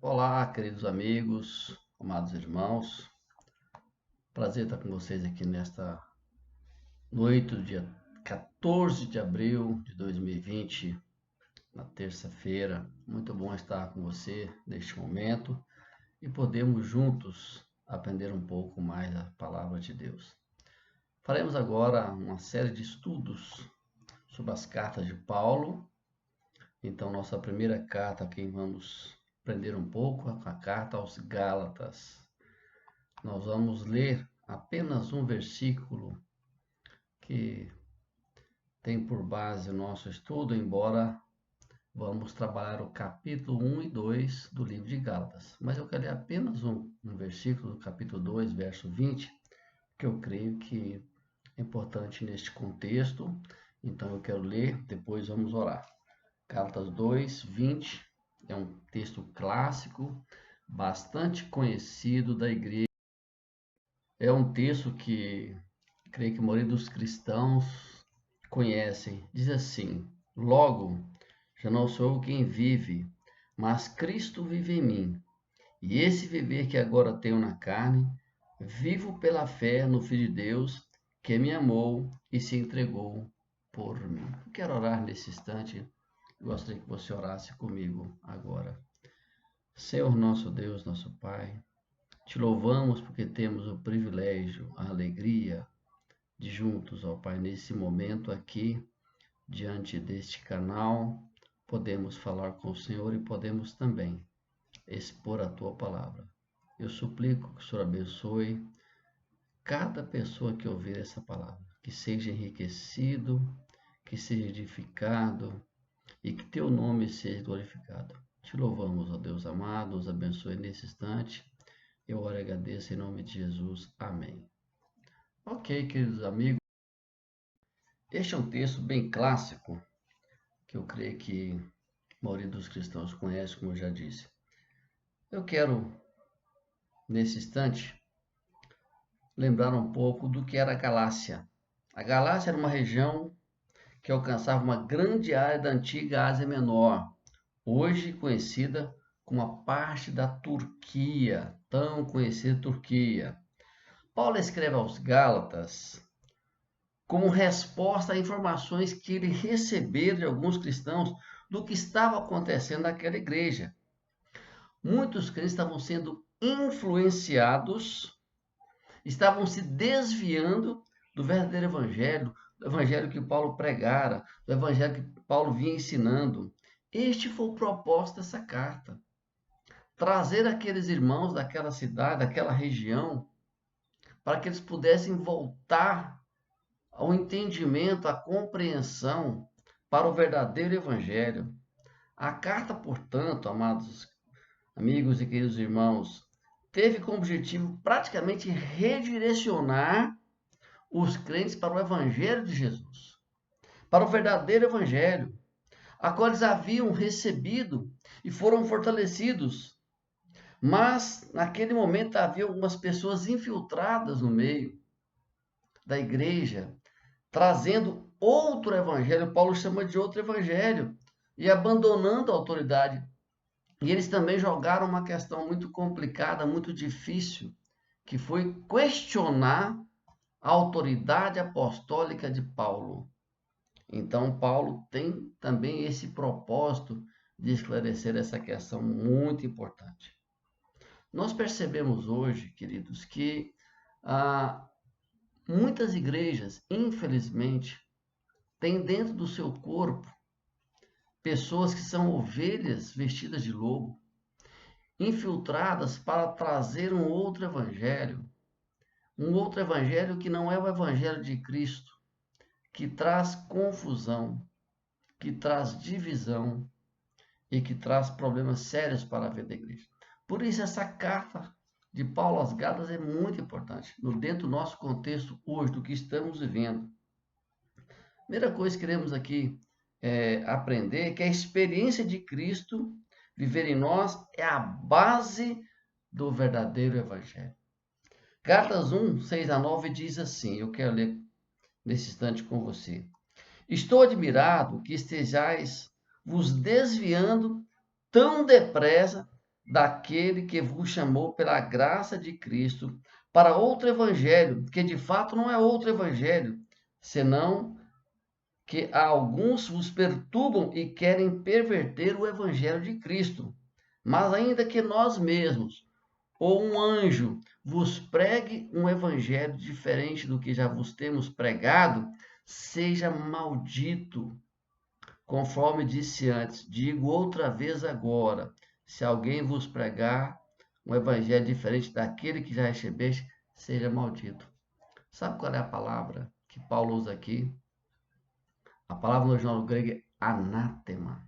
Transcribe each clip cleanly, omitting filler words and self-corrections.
Olá, queridos amigos, amados irmãos. Prazer estar com vocês aqui nesta noite do dia 14 de abril de 2020, na terça-feira. Muito bom estar com você neste momento e podemos juntos aprender um pouco mais a palavra de Deus. Faremos agora uma série de estudos sobre as cartas de Paulo. Então, nossa primeira carta aqui vamos aprender um pouco a carta aos Gálatas. Nós vamos ler apenas um versículo que tem por base o nosso estudo, embora vamos trabalhar o capítulo 1 e 2 do livro de Gálatas. Mas eu quero ler apenas um versículo do capítulo 2, verso 20, que eu creio que é importante neste contexto. Então eu quero ler, depois vamos orar. Gálatas 2, 20 é um texto clássico, bastante conhecido da igreja. É um texto que creio que a maioria dos cristãos conhecem. Diz assim: Logo, já não sou eu quem vive, mas Cristo vive em mim. E esse viver que agora tenho na carne, vivo pela fé no Filho de Deus, que me amou e se entregou por mim. Eu quero orar nesse instante. Gostaria que você orasse comigo agora. Senhor nosso Deus, nosso Pai, te louvamos porque temos o privilégio, a alegria de juntos, ó Pai, nesse momento aqui, diante deste canal, podemos falar com o Senhor e podemos também expor a Tua palavra. Eu suplico que o Senhor abençoe cada pessoa que ouvir essa palavra, que seja enriquecido, que seja edificado e que Teu nome seja glorificado. Te louvamos, ó Deus amado, nos abençoe nesse instante. Eu oro e agradeço em nome de Jesus. Amém. Ok, queridos amigos, este é um texto bem clássico, que eu creio que a maioria dos cristãos conhece, como eu já disse. Eu quero, nesse instante, lembrar um pouco do que era a Galácia. A Galácia era uma região que alcançava uma grande área da antiga Ásia Menor, hoje conhecida como a parte da Turquia, tão conhecida Turquia. Paulo escreve aos Gálatas como resposta a informações que ele recebeu de alguns cristãos do que estava acontecendo naquela igreja. Muitos crentes estavam sendo influenciados, estavam se desviando do verdadeiro evangelho, do evangelho que Paulo pregara, do evangelho que Paulo vinha ensinando. Este foi o propósito dessa carta. Trazer aqueles irmãos daquela cidade, daquela região, para que eles pudessem voltar ao entendimento, à compreensão para o verdadeiro evangelho. A carta, portanto, amados amigos e queridos irmãos, teve como objetivo praticamente redirecionar os crentes para o Evangelho de Jesus, para o verdadeiro Evangelho, a qual eles haviam recebido e foram fortalecidos. Mas, naquele momento, havia algumas pessoas infiltradas no meio da igreja, trazendo outro Evangelho, Paulo chama de outro Evangelho, e abandonando a autoridade. E eles também jogaram uma questão muito complicada, muito difícil, que foi questionar a autoridade apostólica de Paulo. Então, Paulo tem também esse propósito de esclarecer essa questão muito importante. Nós percebemos hoje, queridos, que muitas igrejas, infelizmente, têm dentro do seu corpo pessoas que são ovelhas vestidas de lobo, infiltradas para trazer um outro evangelho que não é o evangelho de Cristo, que traz confusão, que traz divisão e que traz problemas sérios para a vida da igreja. Por isso essa carta de Paulo às Gálatas é muito importante, dentro do nosso contexto hoje, do que estamos vivendo. Primeira coisa que queremos aqui aprender é que a experiência de Cristo viver em nós é a base do verdadeiro evangelho. Gálatas 1, 6 a 9 diz assim, eu quero ler nesse instante com você. Estou admirado que estejais vos desviando tão depressa daquele que vos chamou pela graça de Cristo para outro evangelho, que de fato não é outro evangelho, senão que alguns vos perturbam e querem perverter o evangelho de Cristo. Mas ainda que nós mesmos ou um anjo vos pregue um evangelho diferente do que já vos temos pregado, seja maldito. Conforme disse antes, digo outra vez agora, se alguém vos pregar um evangelho diferente daquele que já recebeste, seja maldito. Sabe qual é a palavra que Paulo usa aqui? A palavra no original grego é anátema.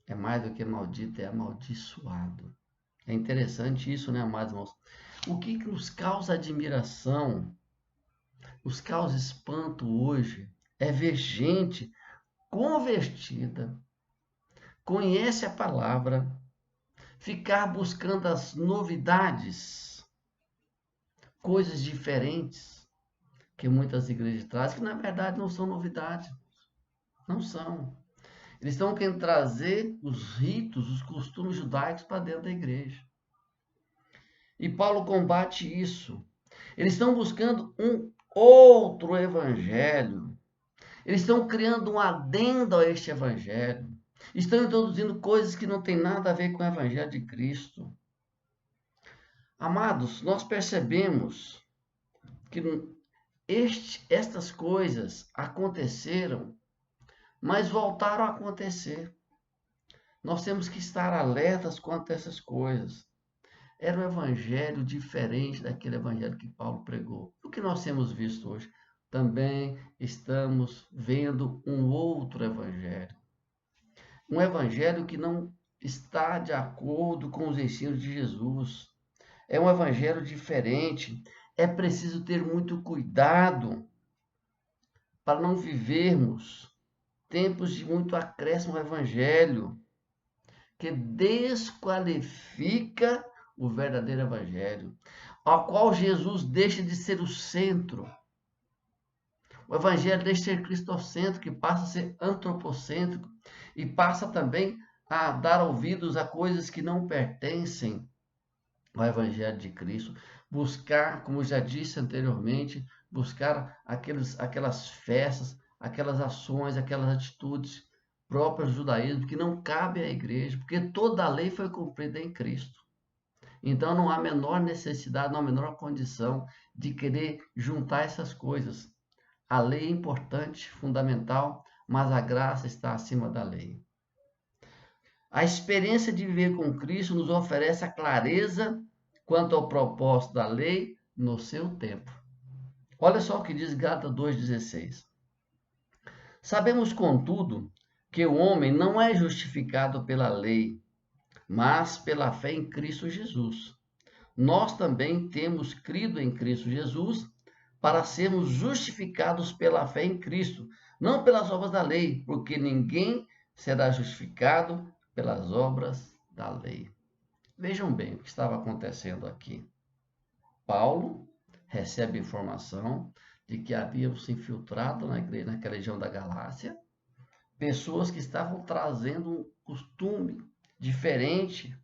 É mais do que maldito, é amaldiçoado. É interessante isso, né, amados irmãos? O que nos causa admiração, nos causa espanto hoje, é ver gente convertida, conhece a palavra, ficar buscando as novidades, coisas diferentes que muitas igrejas trazem, que na verdade não são novidades, não são. Eles estão querendo trazer os ritos, os costumes judaicos para dentro da igreja. E Paulo combate isso. Eles estão buscando um outro evangelho. Eles estão criando um adendo a este evangelho. Estão introduzindo coisas que não têm nada a ver com o evangelho de Cristo. Amados, nós percebemos que estas coisas aconteceram, mas voltaram a acontecer. Nós temos que estar alertas quanto a essas coisas. Era um evangelho diferente daquele evangelho que Paulo pregou. O que nós temos visto hoje? Também estamos vendo um outro evangelho. Um evangelho que não está de acordo com os ensinos de Jesus. É um evangelho diferente. É preciso ter muito cuidado para não vivermos tempos de muito acréscimo ao evangelho, que desqualifica o verdadeiro evangelho, ao qual Jesus deixa de ser o centro. O evangelho deixa de ser cristocêntrico, que passa a ser antropocêntrico e passa também a dar ouvidos a coisas que não pertencem ao evangelho de Cristo. Buscar, como já disse anteriormente, buscar aquelas festas, aquelas ações, aquelas atitudes próprias do judaísmo que não cabem à igreja, porque toda a lei foi cumprida em Cristo. Então não há menor necessidade, não há menor condição de querer juntar essas coisas. A lei é importante, fundamental, mas a graça está acima da lei. A experiência de viver com Cristo nos oferece a clareza quanto ao propósito da lei no seu tempo. Olha só o que diz Gálatas 2,16. Sabemos, contudo, que o homem não é justificado pela lei, mas pela fé em Cristo Jesus. Nós também temos crido em Cristo Jesus para sermos justificados pela fé em Cristo, não pelas obras da lei, porque ninguém será justificado pelas obras da lei. Vejam bem o que estava acontecendo aqui. Paulo recebe informação de que haviam se infiltrado na igreja, naquela região da Galácia, pessoas que estavam trazendo um costume diferente.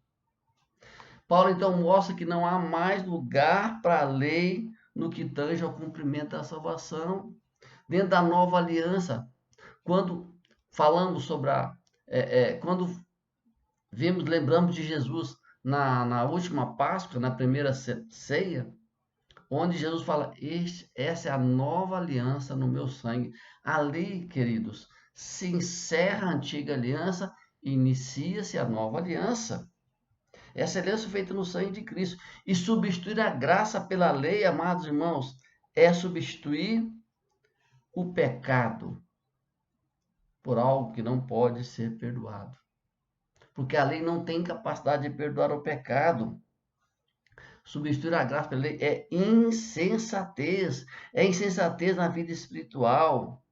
Paulo então mostra que não há mais lugar para a lei no que tange ao cumprimento da salvação. Dentro da nova aliança, quando falamos sobre quando lembramos de Jesus na última Páscoa, na primeira ceia, onde Jesus fala, essa é a nova aliança no meu sangue. Ali, queridos, se encerra a antiga aliança e inicia-se a nova aliança. Essa aliança feita no sangue de Cristo. E substituir a graça pela lei, amados irmãos, é substituir o pecado por algo que não pode ser perdoado. Porque a lei não tem capacidade de perdoar o pecado. Substituir a graça pela lei é insensatez. É insensatez na vida espiritual.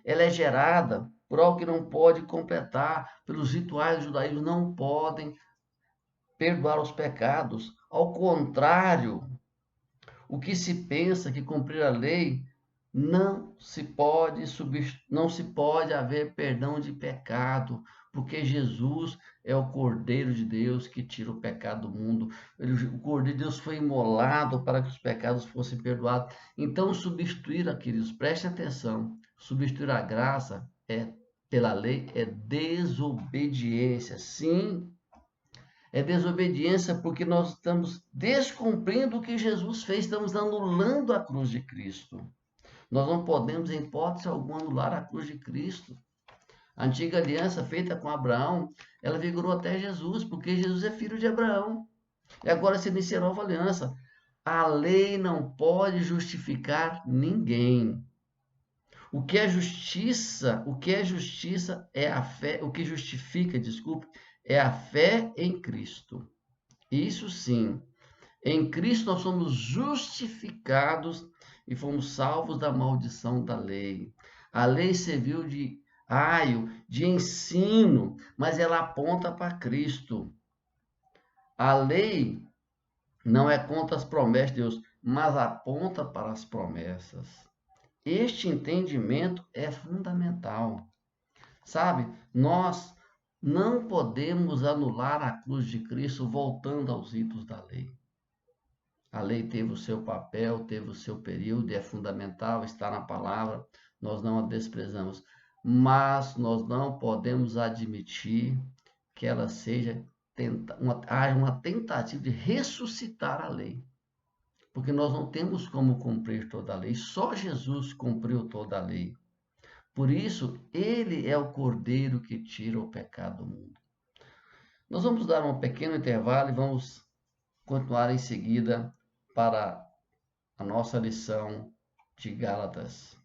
Ela é gerada por algo que não pode completar, pelos rituais do judaísmo não podem perdoar os pecados. Ao contrário, o que se pensa que cumprir a lei não se pode haver perdão de pecado, porque Jesus é o Cordeiro de Deus que tira o pecado do mundo. O Cordeiro de Deus foi imolado para que os pecados fossem perdoados. Então, substituir, queridos, prestem atenção, substituir a graça pela lei é desobediência. Sim, é desobediência porque nós estamos descumprindo o que Jesus fez, estamos anulando a cruz de Cristo. Nós não podemos, em hipótese alguma, anular a cruz de Cristo. A antiga aliança feita com Abraão, ela vigorou até Jesus, porque Jesus é filho de Abraão. E agora se inicia a nova aliança. A lei não pode justificar ninguém. O que é justiça? O que é justiça é a fé, o que justifica, desculpe, é a fé em Cristo. Isso sim. Em Cristo nós somos justificados e fomos salvos da maldição da lei. A lei serviu de aio, de ensino, mas ela aponta para Cristo. A lei não é contra as promessas de Deus, mas aponta para as promessas. Este entendimento é fundamental. Sabe, nós não podemos anular a cruz de Cristo voltando aos ritos da lei. A lei teve o seu papel, teve o seu período, é fundamental, está na palavra, nós não a desprezamos. Mas nós não podemos admitir que ela haja uma tentativa de ressuscitar a lei. Porque nós não temos como cumprir toda a lei, só Jesus cumpriu toda a lei. Por isso, ele é o Cordeiro que tira o pecado do mundo. Nós vamos dar um pequeno intervalo e vamos continuar em seguida para a nossa lição de Gálatas.